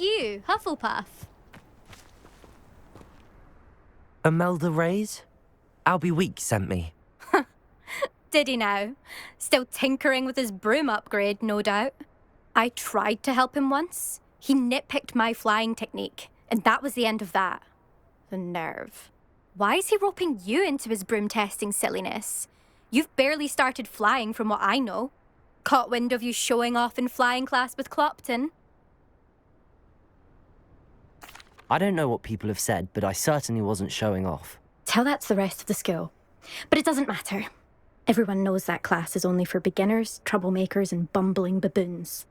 you, Hufflepuff? Imelda Reyes? Albie Weeks sent me. Did he now? Still tinkering with his broom upgrade, no doubt. I tried to help him once. He nitpicked my flying technique, and that was the end of that. The nerve. Why is he roping you into his broom testing silliness? You've barely started flying from what I know. Caught wind of you showing off in flying class with Clopton. I don't know what people have said, but I certainly wasn't showing off. Tell that to the rest of the school. But it doesn't matter. Everyone knows that class is only for beginners, troublemakers, and bumbling baboons.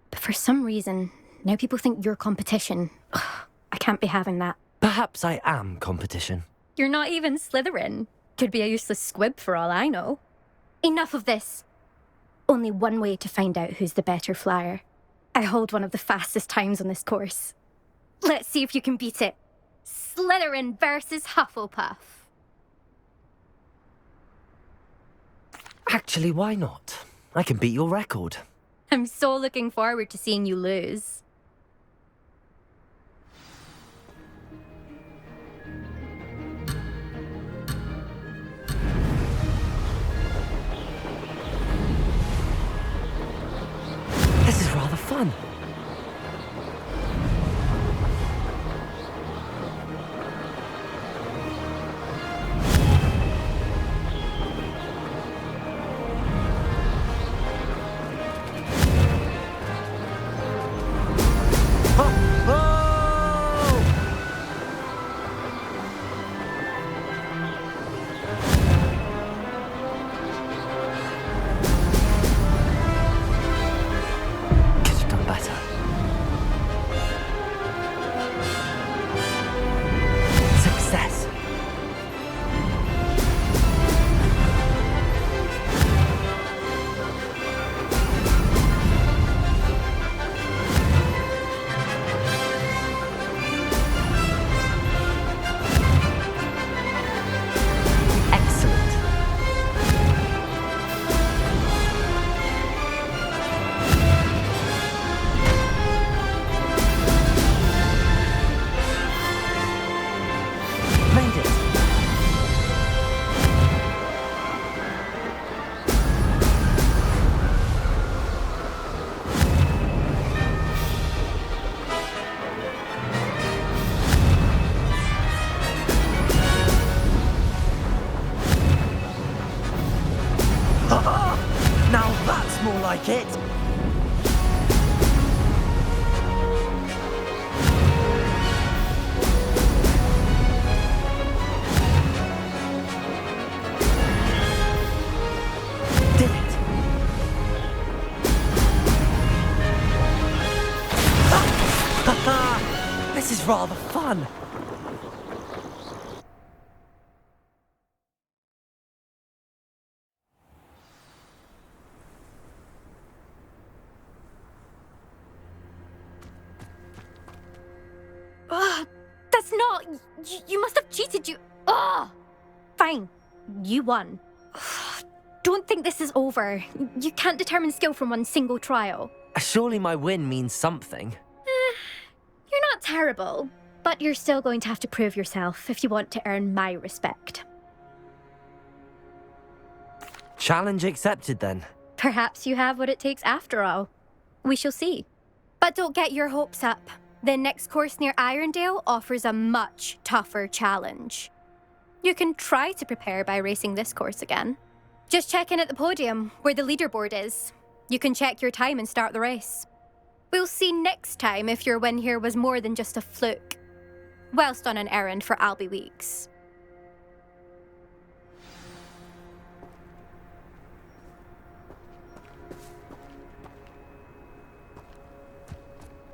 But for some reason, now people think you're competition. Ugh, I can't be having that. Perhaps I am competition. You're not even Slytherin. Could be a useless squib for all I know. Enough of this. Only one way to find out who's the better flyer. I hold one of the fastest times on this course. Let's see if you can beat it. Slytherin versus Hufflepuff. Actually, why not? I can beat your record. I'm so looking forward to seeing you lose. This is rather fun. Now that's more like it! Did it! This is rather fun! That's not... You must have cheated, you... Ugh! Fine. You won. Don't think this is over. You can't determine skill from one single trial. Surely my win means something. You're not terrible, but you're still going to have to prove yourself if you want to earn my respect. Challenge accepted, then. Perhaps you have what it takes after all. We shall see. But don't get your hopes up. The next course near Irondale offers a much tougher challenge. You can try to prepare by racing this course again. Just check in at the podium, where the leaderboard is. You can check your time and start the race. We'll see next time if your win here was more than just a fluke, whilst on an errand for Albie Weeks.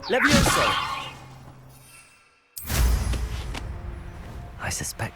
Levioso! I suspect...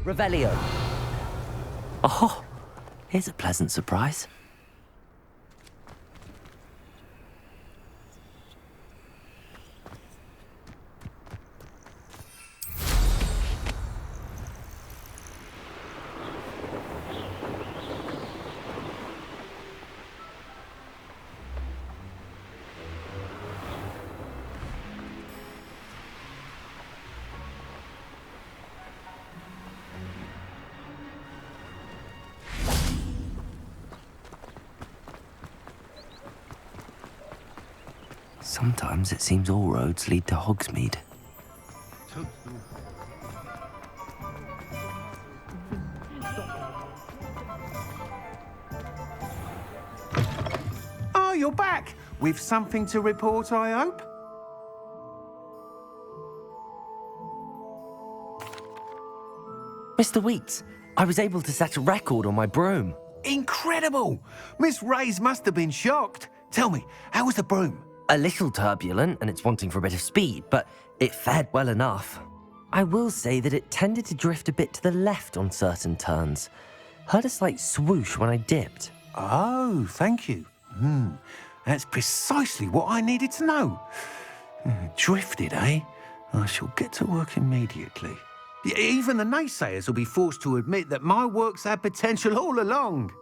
Revelio. Oh, here's a pleasant surprise. Sometimes it seems all roads lead to Hogsmeade. Oh, you're back! With something to report, I hope? Mr. Weeks, I was able to set a record on my broom. Incredible! Miss Reyes must have been shocked. Tell me, how was the broom? A little turbulent, and it's wanting for a bit of speed, but it fared well enough. I will say that it tended to drift a bit to the left on certain turns. Heard a slight swoosh when I dipped. Oh, thank you. That's precisely what I needed to know. Drifted, eh? I shall get to work immediately. Even the naysayers will be forced to admit that my work's had potential all along.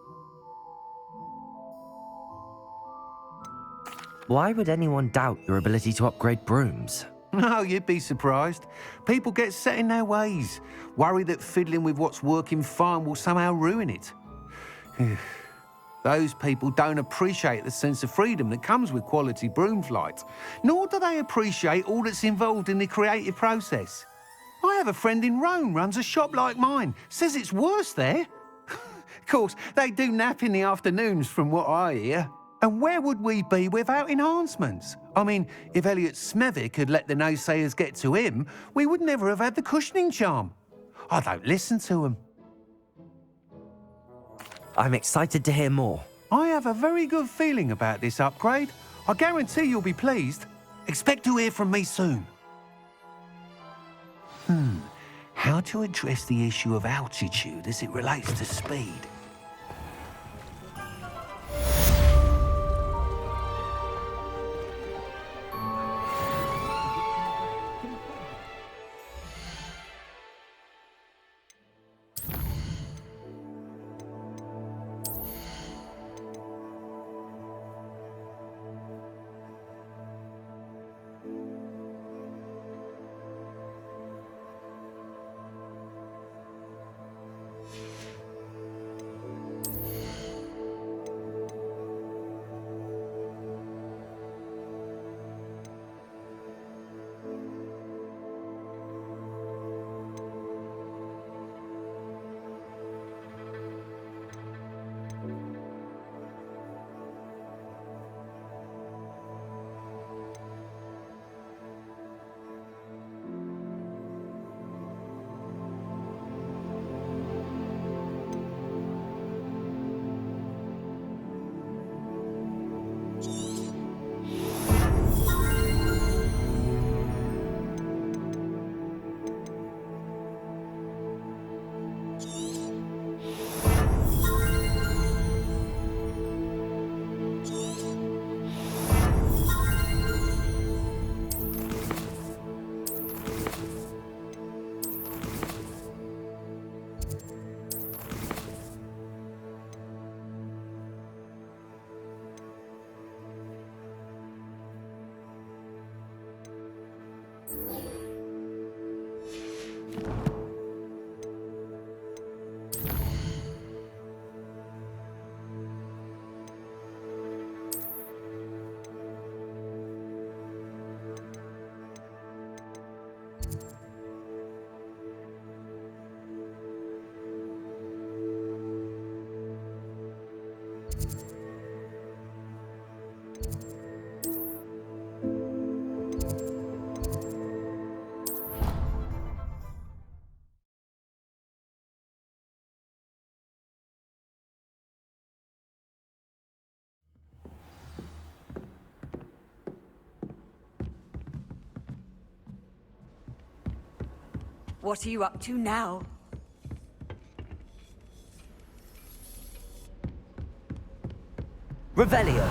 Why would anyone doubt your ability to upgrade brooms? No, you'd be surprised. People get set in their ways, worry that fiddling with what's working fine will somehow ruin it. Those people don't appreciate the sense of freedom that comes with quality broom flight, nor do they appreciate all that's involved in the creative process. I have a friend in Rome runs a shop like mine, says it's worse there. Of course, they do nap in the afternoons from what I hear. And where would we be without enhancements? I mean, if Elliot Smethwick had let the naysayers get to him, we would never have had the cushioning charm. I don't listen to them. I'm excited to hear more. I have a very good feeling about this upgrade. I guarantee you'll be pleased. Expect to hear from me soon. How to address the issue of altitude as it relates to speed? What are you up to now? Revelio.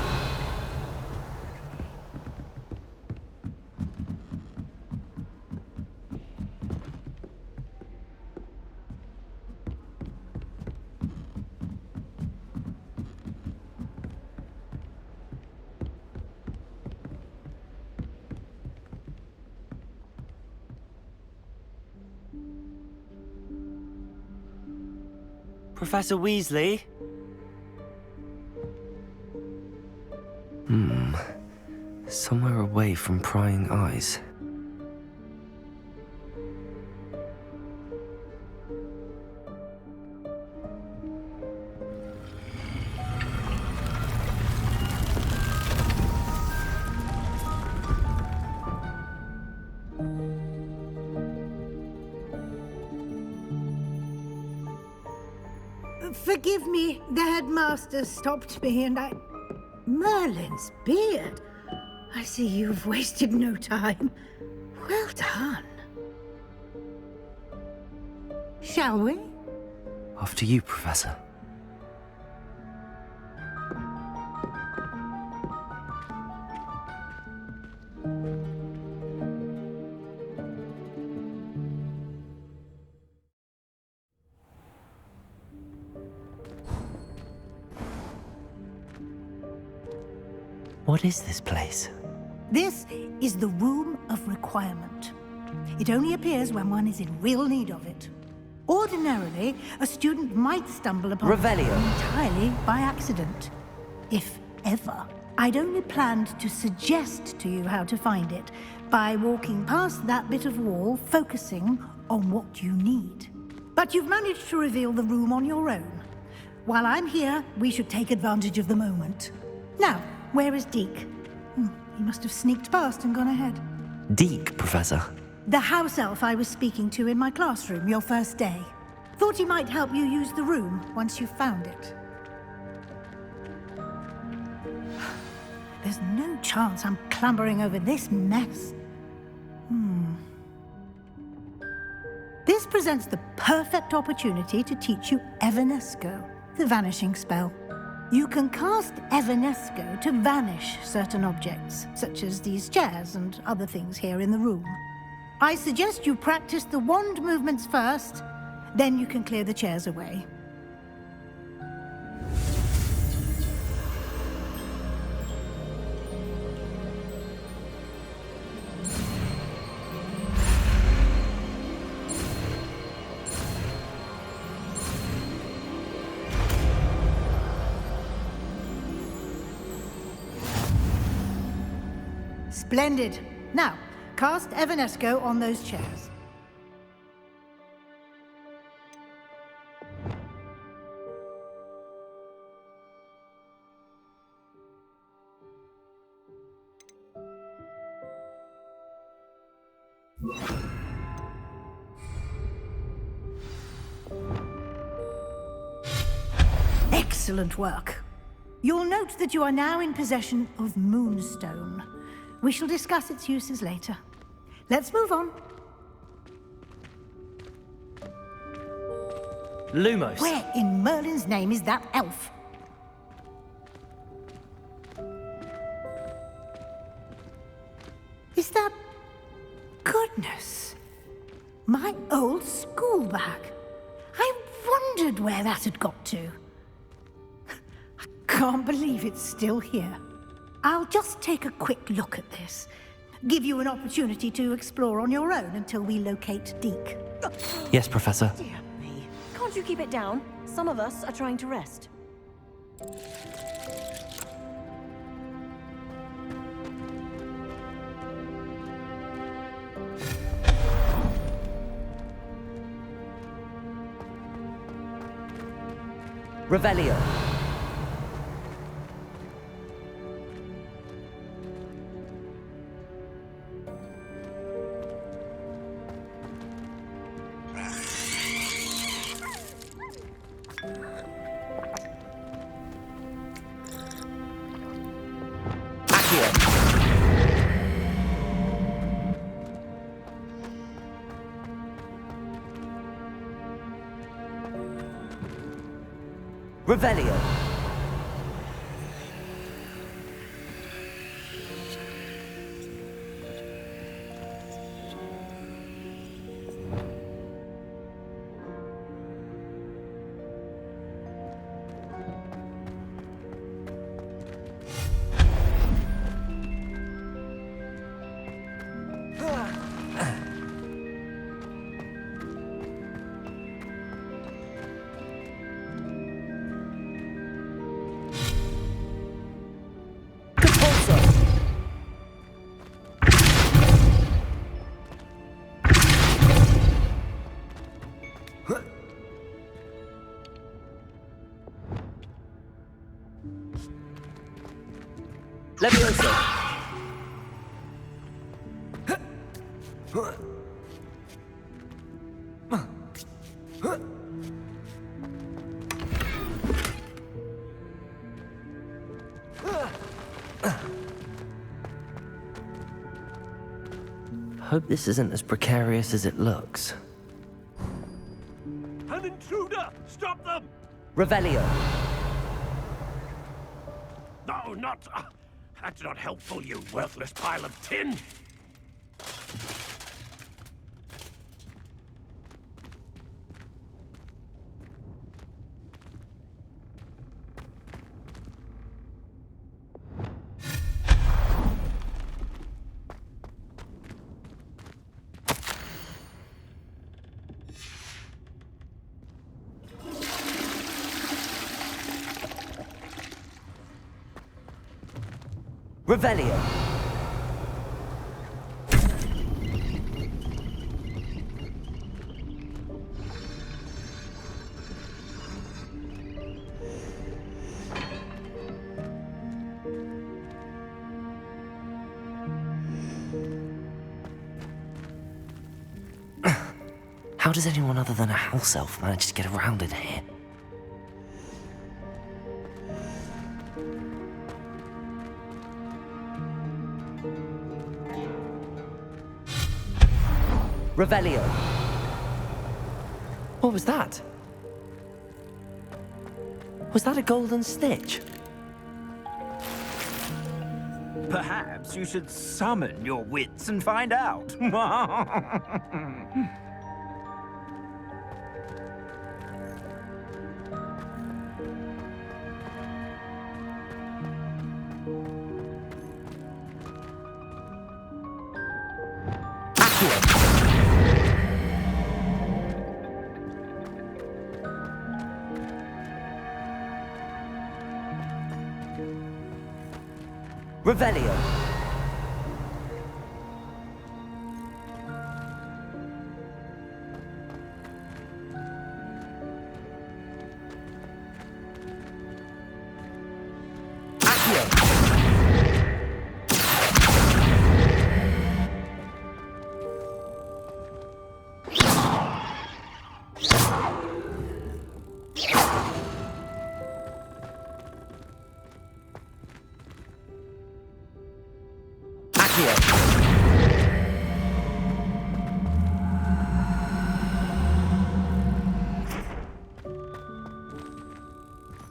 Professor Weasley? Somewhere away from prying eyes. Forgive me, the headmaster stopped me and I... Merlin's beard. I see you've wasted no time. Well done. Shall we? After you, Professor. What is this place? This is the Room of Requirement. It only appears when one is in real need of it. Ordinarily, a student might stumble upon it Revelio. entirely by accident. If ever. I'd only planned to suggest to you how to find it by walking past that bit of wall, focusing on what you need. But you've managed to reveal the room on your own. While I'm here, we should take advantage of the moment. Now, where is Deke? He must have sneaked past and gone ahead. Deke, Professor. The house elf I was speaking to in my classroom your first day. Thought he might help you use the room once you found it. There's no chance I'm clambering over this mess. This presents the perfect opportunity to teach you Evanesco, the vanishing spell. You can cast Evanesco to vanish certain objects, such as these chairs and other things here in the room. I suggest you practice the wand movements first, then you can clear the chairs away. Splendid. Now, cast Evanesco on those chairs. Excellent work. You'll note that you are now in possession of Moonstone. We shall discuss its uses later. Let's move on. Lumos. Where in Merlin's name is that elf? Is that... Goodness. My old school bag. I wondered where that had got to. I can't believe it's still here. I'll just take a quick look at this. Give you an opportunity to explore on your own until we locate Deke. Yes, Professor. Dear me. Can't you keep it down? Some of us are trying to rest. Revelio. Revelio. Levioso! Hope this isn't as precarious as it looks. An intruder! Stop them! Revelio! No, not... that's not helpful, you worthless pile of tin! Revelio! How does anyone other than a house elf manage to get around in here? Revelio. What was that? Was that a golden snitch? Perhaps you should summon your wits and find out. Revelio.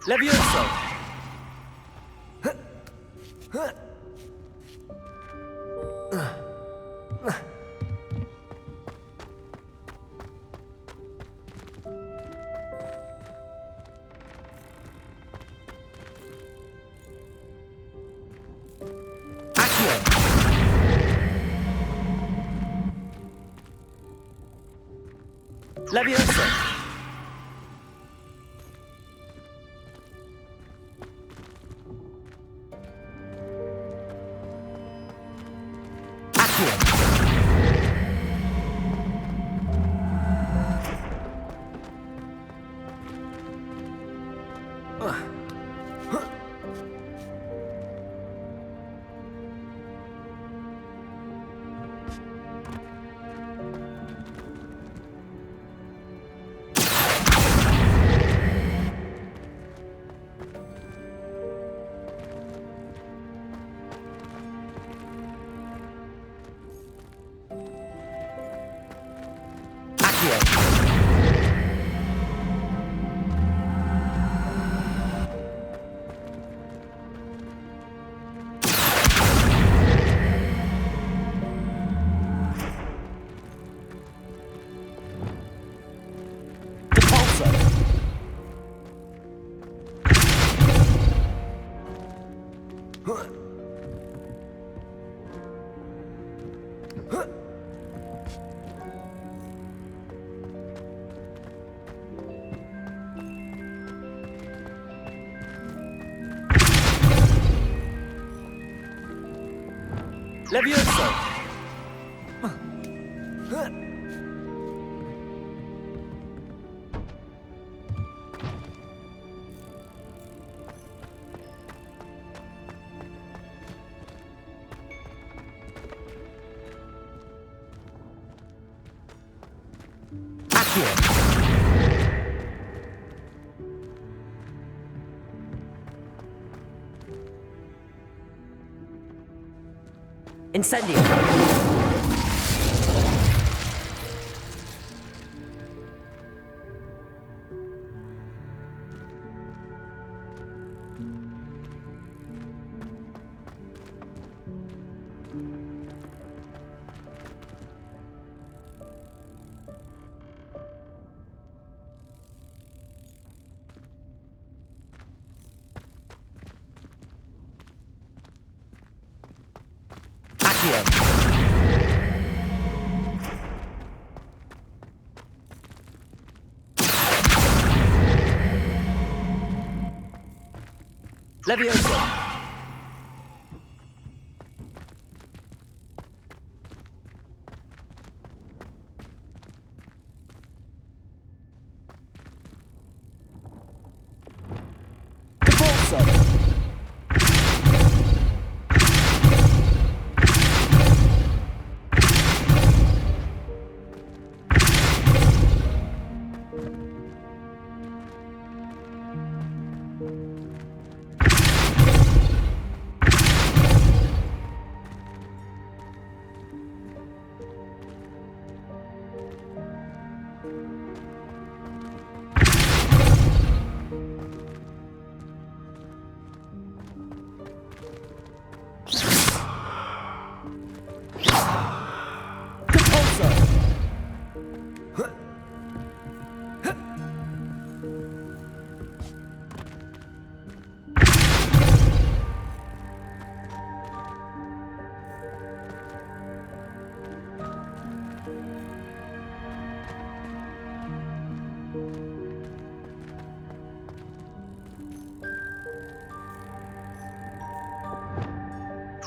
Levioso! Levioso! Levioso! Incendio! Leviosa!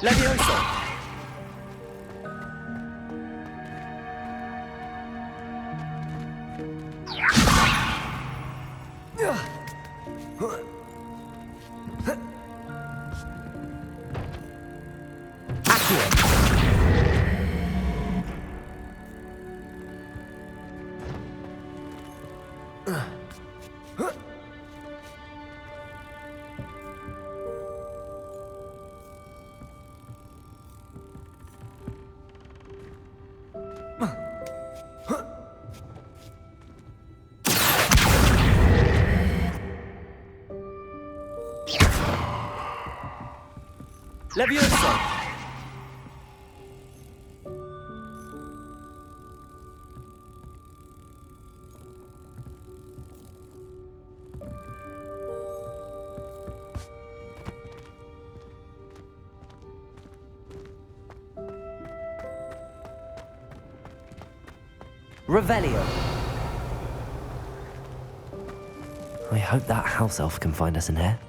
Leviosa! Leviosa! Revelio. I hope that house elf can find us in here.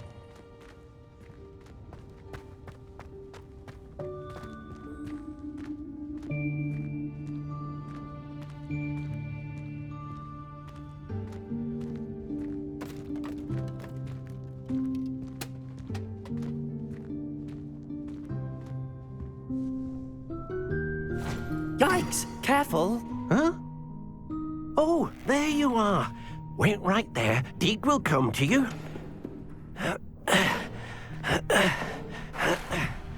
Yikes! Careful! Huh? Oh, there you are. Wait right there. Deke will come to you.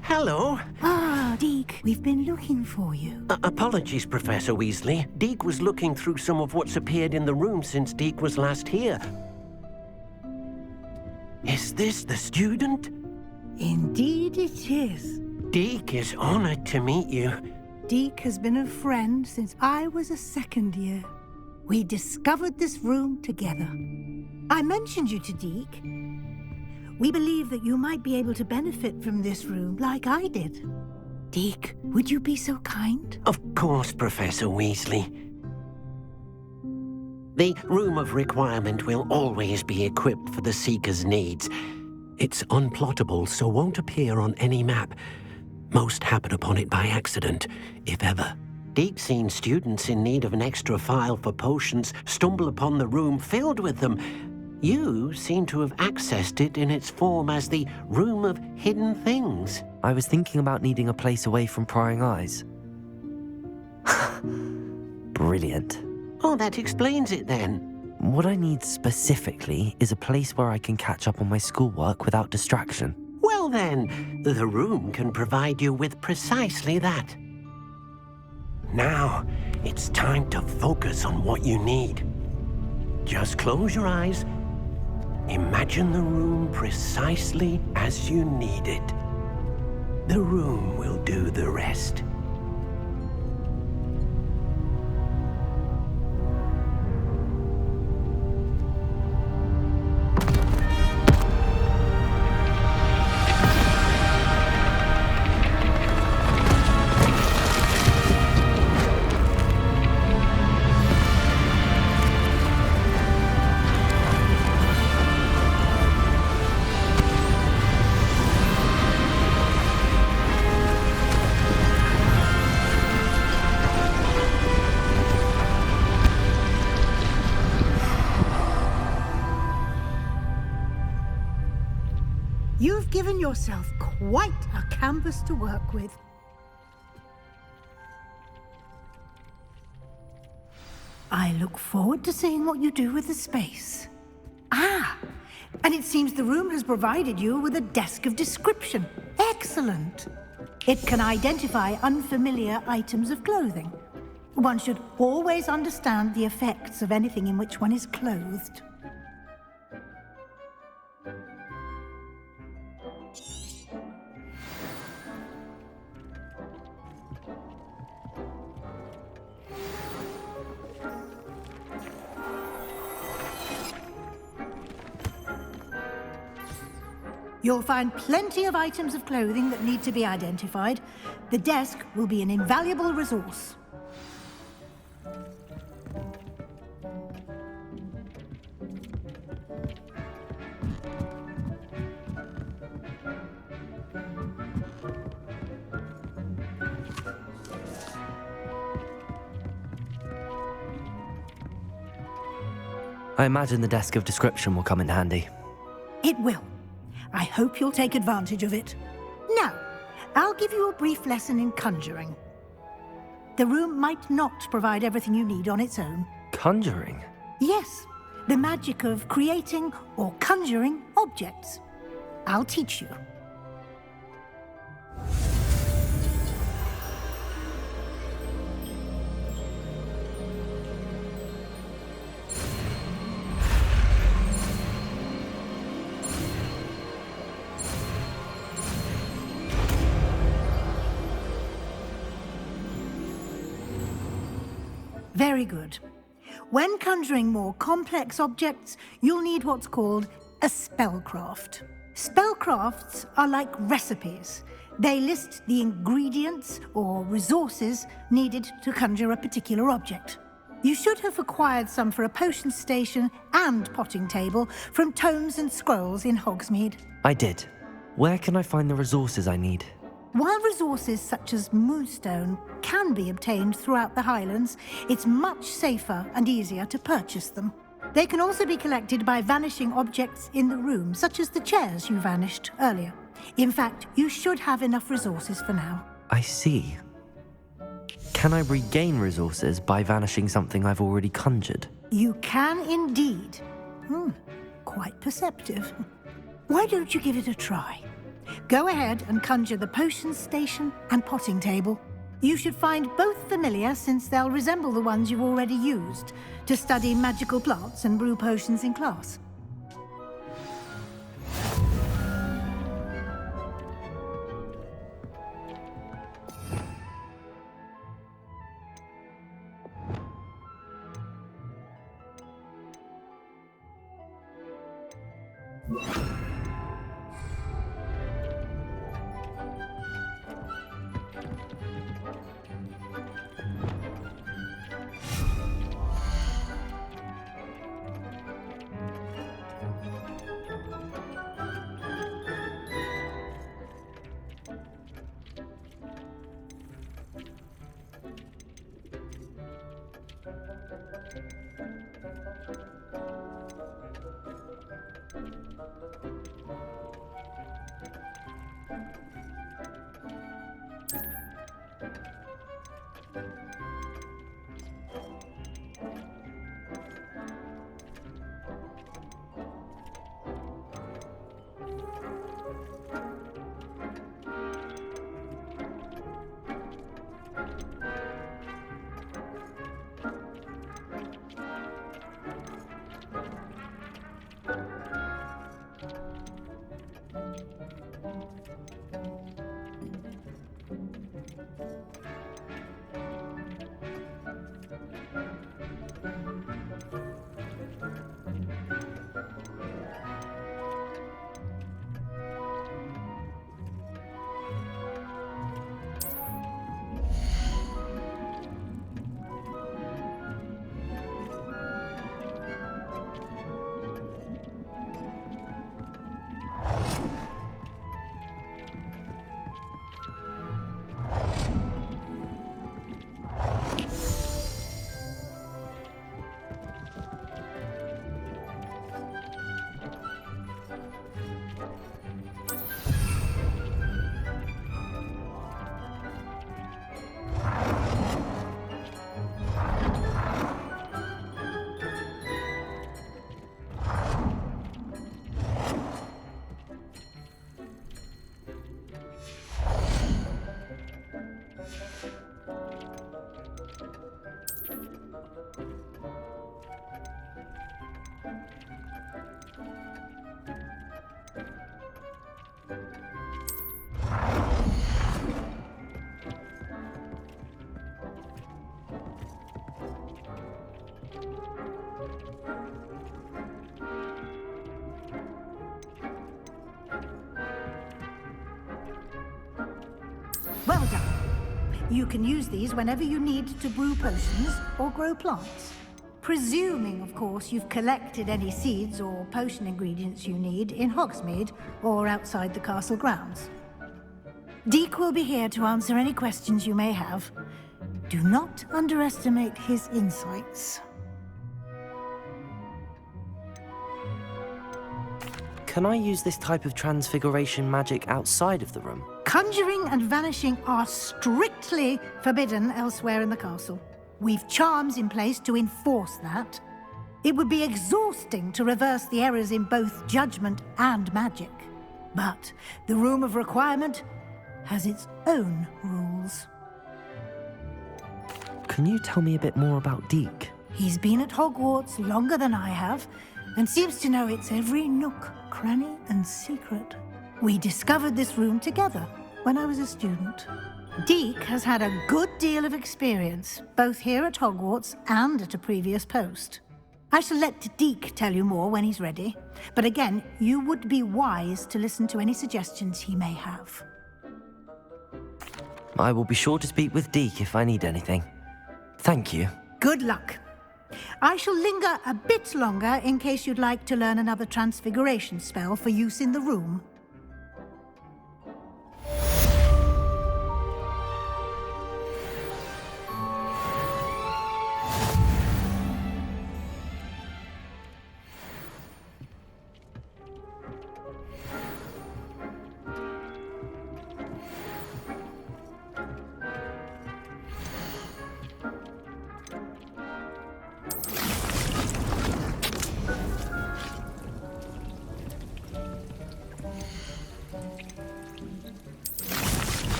Hello. Ah, Deke, we've been looking for you. Apologies, Professor Weasley. Deke was looking through some of what's appeared in the room since Deke was last here. Is this the student? Indeed it is. Deke is honored to meet you. Deke has been a friend since I was a second year. We discovered this room together. I mentioned you to Deke. We believe that you might be able to benefit from this room like I did. Deke, would you be so kind? Of course, Professor Weasley. The Room of Requirement will always be equipped for the Seeker's needs. It's unplottable, so won't appear on any map. Most happen upon it by accident, if ever. Deke's seen students in need of an extra file for potions stumble upon the room filled with them. You seem to have accessed it in its form as the Room of Hidden Things. I was thinking about needing a place away from prying eyes. Brilliant. Oh, that explains it then. What I need specifically is a place where I can catch up on my schoolwork without distraction. Well then, the room can provide you with precisely that. Now, it's time to focus on what you need. Just close your eyes. Imagine the room precisely as you need it. The room will do the rest. You've given yourself quite a canvas to work with. I look forward to seeing what you do with the space. Ah, and it seems the room has provided you with a desk of description. Excellent. It can identify unfamiliar items of clothing. One should always understand the effects of anything in which one is clothed. You'll find plenty of items of clothing that need to be identified. The desk will be an invaluable resource. I imagine the desk of description will come in handy. It will. I hope you'll take advantage of it. Now, I'll give you a brief lesson in conjuring. The room might not provide everything you need on its own. Conjuring? Yes, the magic of creating or conjuring objects. I'll teach you. Very good. When conjuring more complex objects, you'll need what's called a spellcraft. Spellcrafts are like recipes. They list the ingredients or resources needed to conjure a particular object. You should have acquired some for a potion station and potting table from tomes and scrolls in Hogsmeade. I did. Where can I find the resources I need? While resources such as moonstone can be obtained throughout the Highlands, it's much safer and easier to purchase them. They can also be collected by vanishing objects in the room, such as the chairs you vanished earlier. In fact, you should have enough resources for now. I see. Can I regain resources by vanishing something I've already conjured? You can indeed. Quite perceptive. Why don't you give it a try? Go ahead and conjure the potion station and potting table. You should find both familiar, since they'll resemble the ones you've already used to study magical plants and brew potions in class. You can use these whenever you need to brew potions or grow plants. Presuming, of course, you've collected any seeds or potion ingredients you need in Hogsmeade or outside the castle grounds. Deek will be here to answer any questions you may have. Do not underestimate his insights. Can I use this type of transfiguration magic outside of the room? Conjuring and vanishing are strictly forbidden elsewhere in the castle. We've charms in place to enforce that. It would be exhausting to reverse the errors in both judgment and magic. But the Room of Requirement has its own rules. Can you tell me a bit more about Deek? He's been at Hogwarts longer than I have, and seems to know its every nook, cranny, and secret. We discovered this room together when I was a student. Deek has had a good deal of experience, both here at Hogwarts and at a previous post. I shall let Deek tell you more when he's ready, but again, you would be wise to listen to any suggestions he may have. I will be sure to speak with Deek if I need anything. Thank you. Good luck. I shall linger a bit longer in case you'd like to learn another transfiguration spell for use in the room.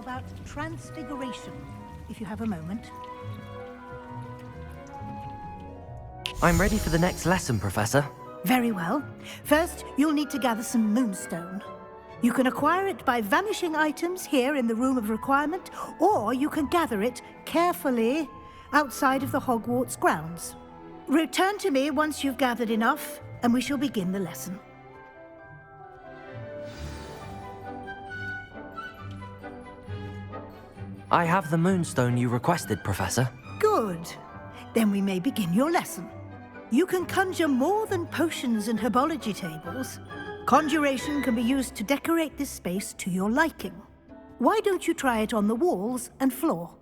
About transfiguration, if you have a moment. I'm ready for the next lesson, Professor. Very well. First, you'll need to gather some moonstone. You can acquire it by vanishing items here in the Room of Requirement, or you can gather it carefully outside of the Hogwarts grounds. Return to me once you've gathered enough, and we shall begin the lesson. I have the moonstone you requested, Professor. Good. Then we may begin your lesson. You can conjure more than potions and herbology tables. Conjuration can be used to decorate this space to your liking. Why don't you try it on the walls and floor?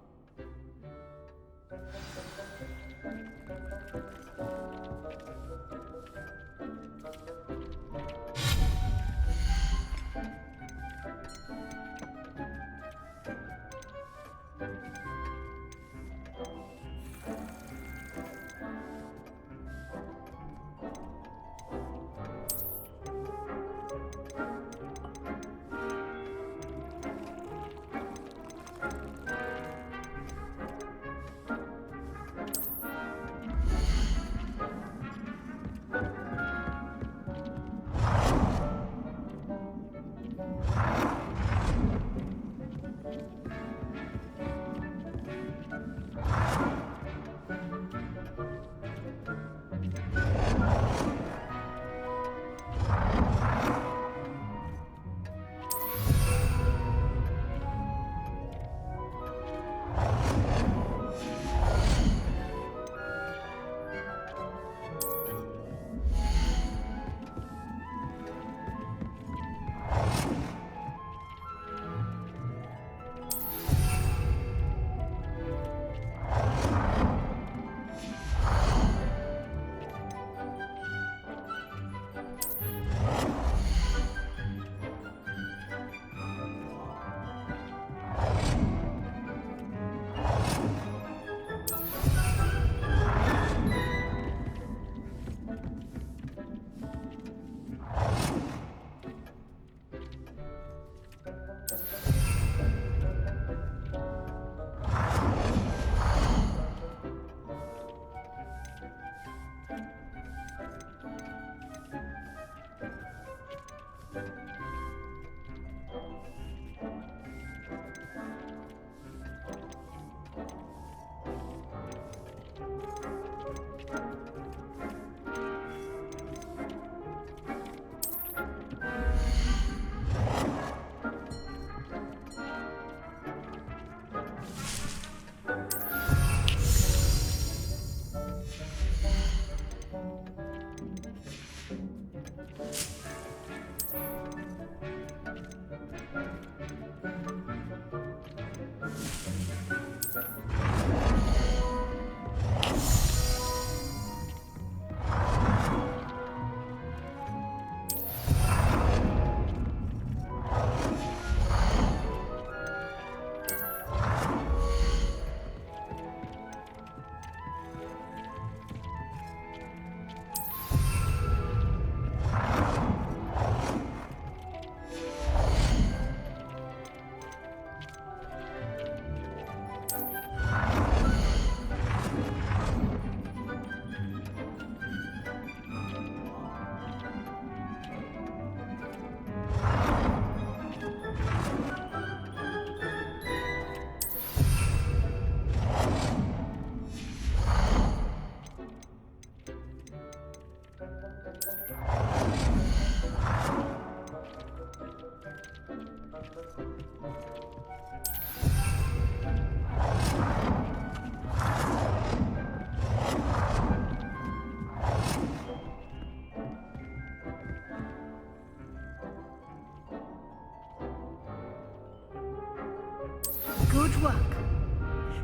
Good work.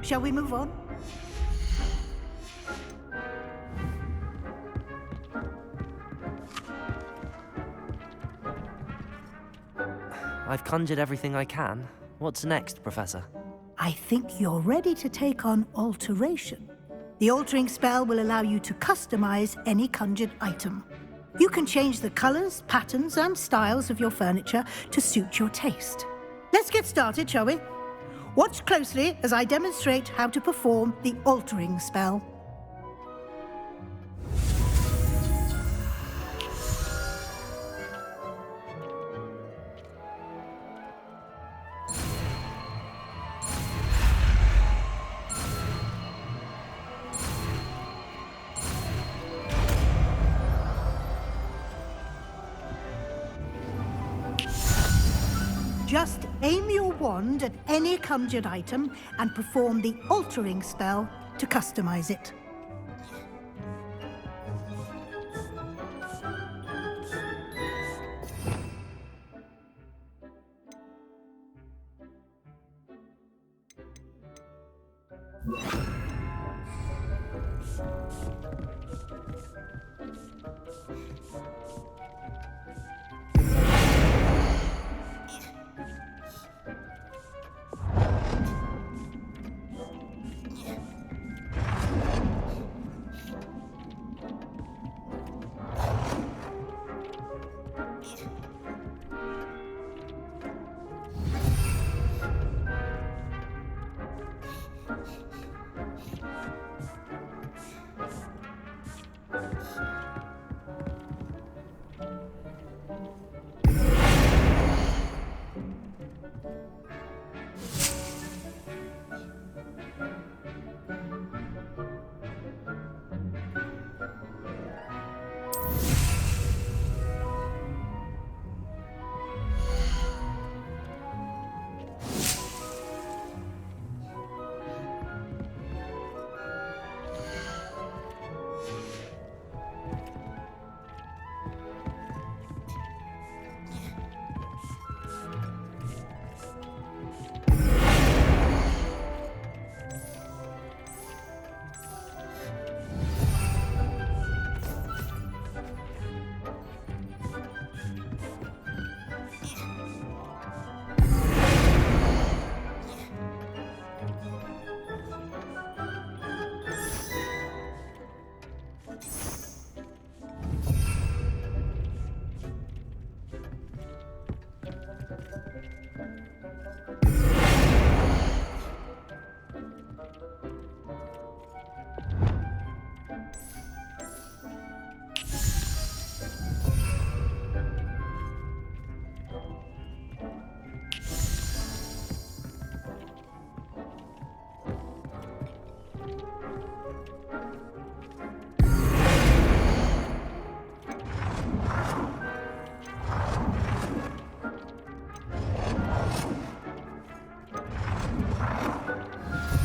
Shall we move on? I've conjured everything I can. What's next, Professor? I think you're ready to take on alteration. The altering spell will allow you to customize any conjured item. You can change the colors, patterns, and styles of your furniture to suit your taste. Let's get started, shall we? Watch closely as I demonstrate how to perform the altering spell. Just aim your wand at any conjured item and perform the altering spell to customize it.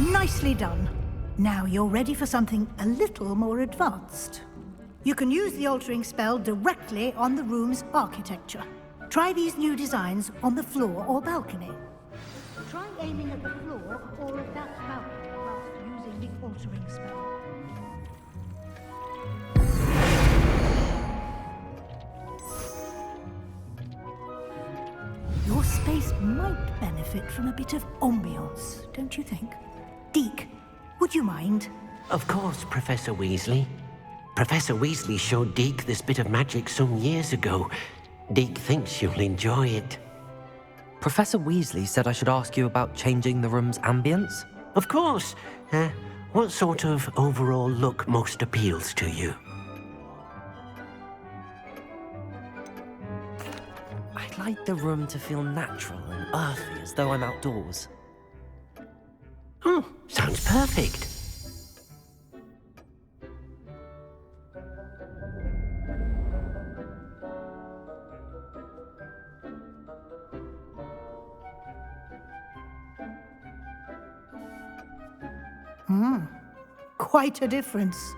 Nicely done. Now you're ready for something a little more advanced. You can use the altering spell directly on the room's architecture. Try these new designs on the floor or balcony. Try aiming at the floor or at that balcony whilst using the altering spell. Your space might benefit from a bit of ambiance, don't you think? Deke, would you mind? Of course, Professor Weasley. Professor Weasley showed Deke this bit of magic some years ago. Deke thinks you'll enjoy it. Professor Weasley said I should ask you about changing the room's ambience? Of course. What sort of overall look most appeals to you? I'd like the room to feel natural and earthy, as though I'm outdoors. Oh, sounds perfect. Quite a difference.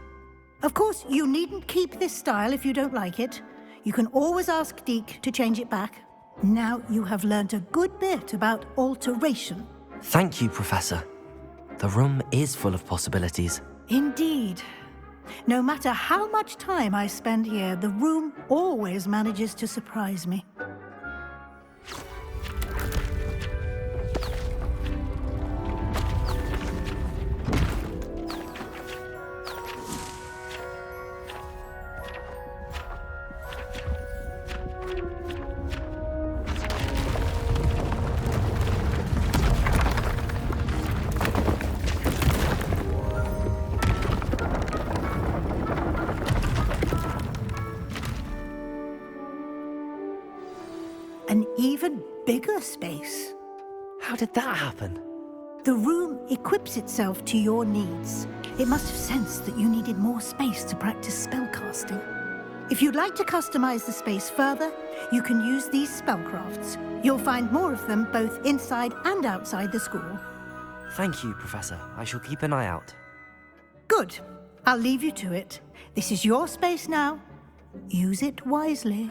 Of course, you needn't keep this style if you don't like it. You can always ask Deke to change it back. Now you have learnt a good bit about alteration. Thank you, Professor. The room is full of possibilities. Indeed. No matter how much time I spend here, the room always manages to surprise me. An even bigger space. How did that happen? The room equips itself to your needs. It must have sensed that you needed more space to practice spellcasting. If you'd like to customize the space further, you can use these spellcrafts. You'll find more of them both inside and outside the school. Thank you, Professor. I shall keep an eye out. Good. I'll leave you to it. This is your space now. Use it wisely.